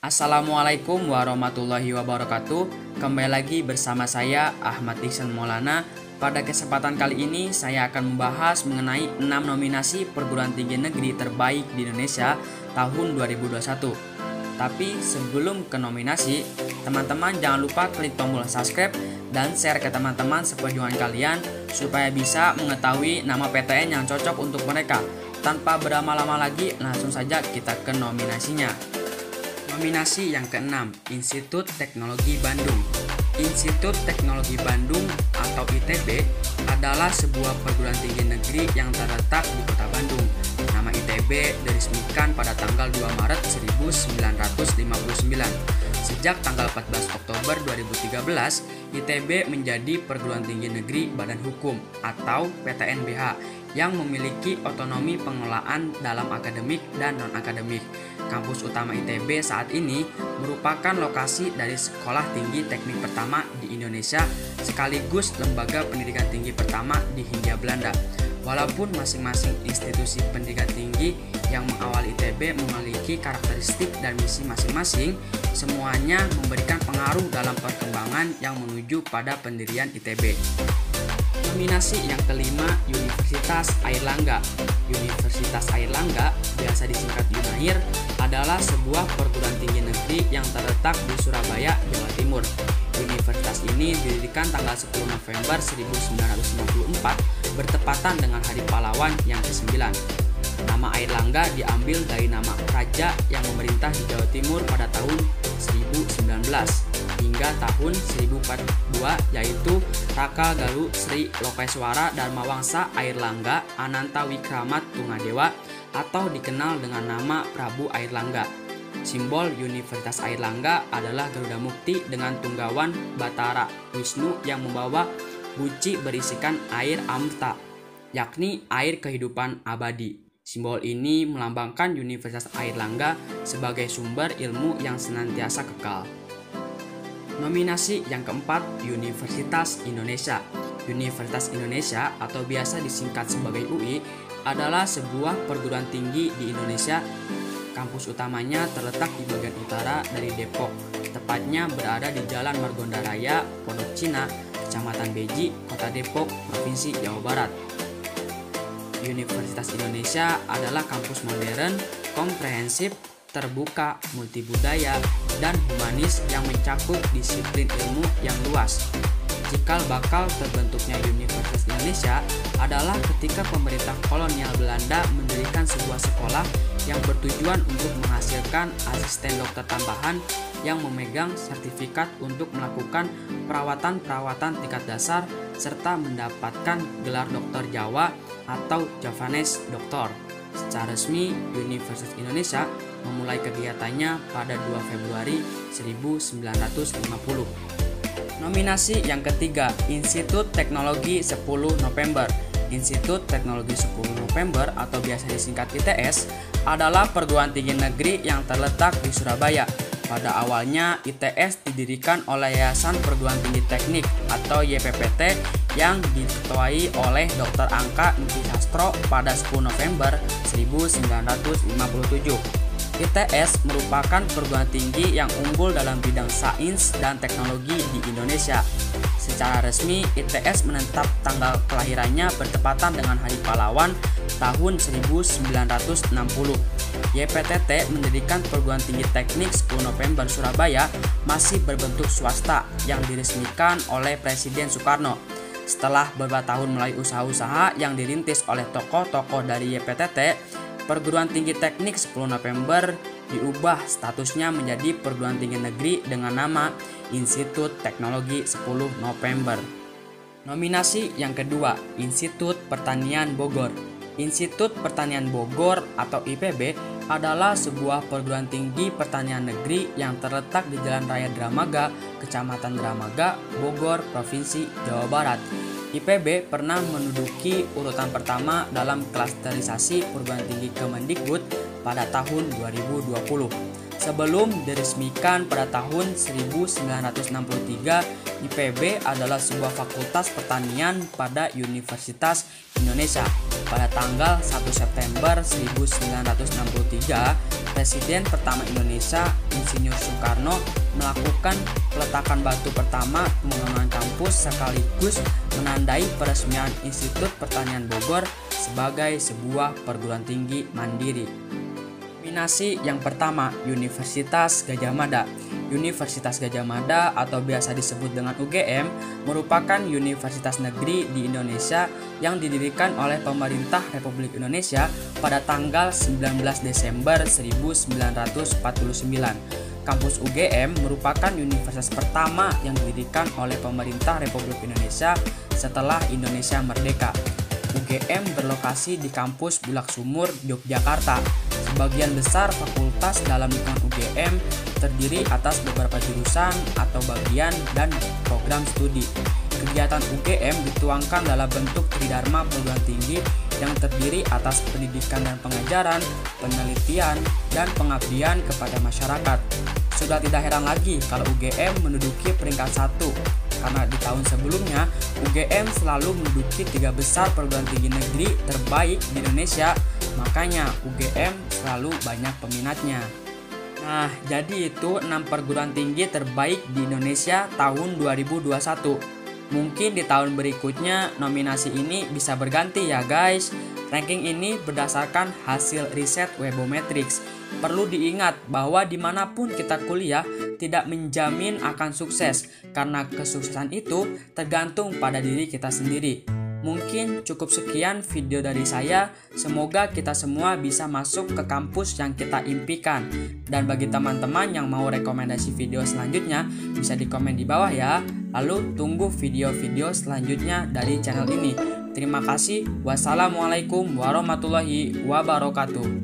Assalamualaikum warahmatullahi wabarakatuh. Kembali lagi bersama saya Ahmad Ihsan Maulana. Pada kesempatan kali ini saya akan membahas mengenai 6 nominasi perguruan tinggi negeri terbaik di Indonesia tahun 2021. Tapi sebelum ke nominasi, teman-teman jangan lupa klik tombol subscribe dan share ke teman-teman seperjuangan kalian supaya bisa mengetahui nama PTN yang cocok untuk mereka. Tanpa berlama-lama lagi, langsung saja kita ke nominasinya. Nominasi yang keenam, Institut Teknologi Bandung. Institut Teknologi Bandung atau ITB adalah sebuah perguruan tinggi negeri yang terletak di Kota Bandung. Nama ITB diresmikan pada tanggal 2 Maret 1959. Sejak tanggal 14 Oktober 2013, ITB menjadi perguruan tinggi negeri Badan Hukum atau PTNBH yang memiliki otonomi pengelolaan dalam akademik dan non-akademik. Kampus utama ITB saat ini merupakan lokasi dari sekolah tinggi teknik pertama di Indonesia sekaligus lembaga pendidikan tinggi pertama di Hindia Belanda. Walaupun masing-masing institusi pendidikan tinggi yang mengawali ITB memiliki karakteristik dan misi masing-masing, semuanya memberikan pengaruh dalam perkembangan yang menuju pada pendirian ITB. Nominasi yang kelima, Universitas Airlangga. Universitas Airlangga, biasa disingkat UNAIR, adalah sebuah perguruan tinggi negeri yang terletak di Surabaya, Jawa Timur. Universitas ini didirikan tanggal 10 November 1954 bertepatan dengan Hari Pahlawan yang ke-9. Nama Airlangga diambil dari nama raja yang memerintah di Jawa Timur pada tahun 1019 hingga tahun 1042, yaitu Raka Galuh Sri Lokeswara Dharmawangsa Airlangga Ananta Wikramat Tunggadewa atau dikenal dengan nama Prabu Airlangga. Simbol Universitas Airlangga adalah Garuda Mukti dengan tunggawan Batara Wisnu yang membawa guci berisikan air amrita, yakni air kehidupan abadi. Simbol ini melambangkan Universitas Airlangga sebagai sumber ilmu yang senantiasa kekal. Nominasi yang keempat, Universitas Indonesia. Universitas Indonesia atau biasa disingkat sebagai UI adalah sebuah perguruan tinggi di Indonesia. Kampus utamanya terletak di bagian utara dari Depok, tepatnya berada di Jalan Margonda Raya, Pondok Cina, Kecamatan Beji, Kota Depok, Provinsi Jawa Barat. Universitas Indonesia adalah kampus modern, komprehensif, terbuka, multibudaya, dan humanis yang mencakup disiplin ilmu yang luas. Cikal bakal terbentuknya Universitas Indonesia adalah ketika pemerintah kolonial Belanda mendirikan sebuah sekolah yang bertujuan untuk menghasilkan asisten dokter tambahan yang memegang sertifikat untuk melakukan perawatan-perawatan tingkat dasar serta mendapatkan gelar doktor Jawa atau Javanese Doctor. Secara resmi, Universitas Indonesia memulai kegiatannya pada 2 Februari 1950. Nominasi yang ketiga, Institut Teknologi 10 November. Institut Teknologi 10 November atau biasa disingkat ITS adalah perguruan tinggi negeri yang terletak di Surabaya. Pada awalnya, ITS didirikan oleh Yayasan Perguruan Tinggi Teknik atau YPPT yang diketuai oleh Dr. Angka Nutisastro pada 10 November 1957. ITS merupakan perguruan tinggi yang unggul dalam bidang sains dan teknologi di Indonesia. Secara resmi, ITS menetap tanggal kelahirannya bertepatan dengan Hari Pahlawan tahun 1960. YPTT mendirikan perguruan tinggi teknik 10 November Surabaya masih berbentuk swasta yang diresmikan oleh Presiden Soekarno. Setelah beberapa tahun melalui usaha-usaha yang dirintis oleh tokoh-tokoh dari YPTT, perguruan tinggi teknik 10 November diubah statusnya menjadi perguruan tinggi negeri dengan nama Institut Teknologi 10 November. Nominasi yang kedua, Institut Pertanian Bogor. Institut Pertanian Bogor atau IPB adalah sebuah perguruan tinggi pertanian negeri yang terletak di Jalan Raya Dramaga, Kecamatan Dramaga, Bogor, Provinsi Jawa Barat. IPB pernah menduduki urutan pertama dalam klasterisasi perguruan tinggi Kemendikbud pada tahun 2020. Sebelum diresmikan pada tahun 1963, IPB adalah sebuah fakultas pertanian pada Universitas Indonesia. Pada tanggal 1 September 1963, Presiden pertama Indonesia, Insinyur Soekarno, melakukan peletakan batu pertama pembangunan kampus sekaligus menandai peresmian Institut Pertanian Bogor sebagai sebuah perguruan tinggi mandiri. Nominasi yang pertama, Universitas Gadjah Mada. Universitas Gadjah Mada atau biasa disebut dengan UGM merupakan universitas negeri di Indonesia yang didirikan oleh pemerintah Republik Indonesia pada tanggal 19 Desember 1949. Kampus UGM merupakan universitas pertama yang didirikan oleh pemerintah Republik Indonesia setelah Indonesia merdeka. UGM berlokasi di kampus Bulak Sumur, Yogyakarta. Sebagian besar fakultas dalam lingkungan UGM terdiri atas beberapa jurusan atau bagian dan program studi. Kegiatan UGM dituangkan dalam bentuk tridharma perguruan tinggi yang terdiri atas pendidikan dan pengajaran, penelitian, dan pengabdian kepada masyarakat. Sudah tidak heran lagi kalau UGM menduduki peringkat 1, karena di tahun sebelumnya UGM selalu menduduki 3 besar perguruan tinggi negeri terbaik di Indonesia. Makanya UGM selalu banyak peminatnya. Nah, jadi itu 6 perguruan tinggi terbaik di Indonesia tahun 2021. Mungkin di tahun berikutnya nominasi ini bisa berganti ya guys. Ranking ini berdasarkan hasil riset Webometrics. Perlu diingat bahwa dimanapun kita kuliah tidak menjamin akan sukses, karena kesuksesan itu tergantung pada diri kita sendiri. Mungkin cukup sekian video dari saya. Semoga kita semua bisa masuk ke kampus yang kita impikan. Dan bagi teman-teman yang mau rekomendasi video selanjutnya, bisa di komen di bawah ya. Lalu tunggu video-video selanjutnya dari channel ini. Terima kasih. Wassalamualaikum warahmatullahi wabarakatuh.